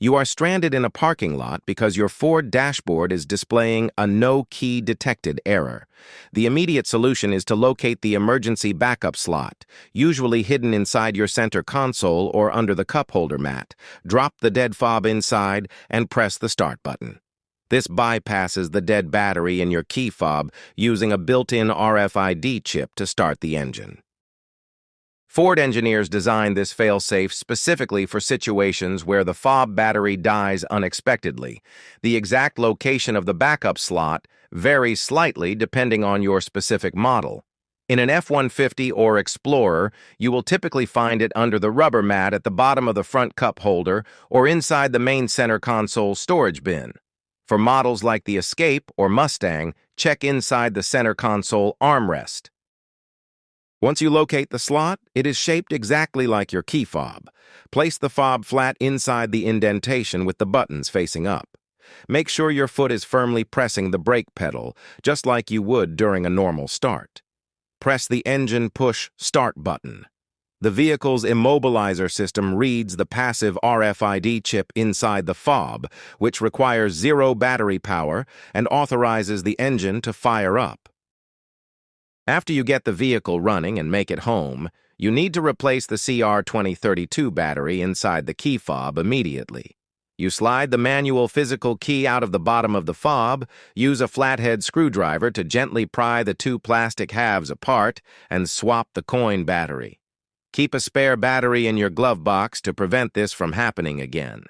You are stranded in a parking lot because your Ford dashboard is displaying a no-key detected error. The immediate solution is to locate the emergency backup slot, usually hidden inside your center console or under the cup holder mat. Drop the dead fob inside and press the start button. This bypasses the dead battery in your key fob using a built-in RFID chip to start the engine. Ford engineers designed this fail-safe specifically for situations where the fob battery dies unexpectedly. The exact location of the backup slot varies slightly depending on your specific model. In an F-150 or Explorer, you will typically find it under the rubber mat at the bottom of the front cup holder or inside the main center console storage bin. For models like the Escape or Mustang, check inside the center console armrest. Once you locate the slot, it is shaped exactly like your key fob. Place the fob flat inside the indentation with the buttons facing up. Make sure your foot is firmly pressing the brake pedal, just like you would during a normal start. Press the engine push start button. The vehicle's immobilizer system reads the passive RFID chip inside the fob, which requires zero battery power and authorizes the engine to fire up. After you get the vehicle running and make it home, you need to replace the CR2032 battery inside the key fob immediately. You slide the manual physical key out of the bottom of the fob, use a flathead screwdriver to gently pry the two plastic halves apart, and swap the coin battery. Keep a spare battery in your glove box to prevent this from happening again.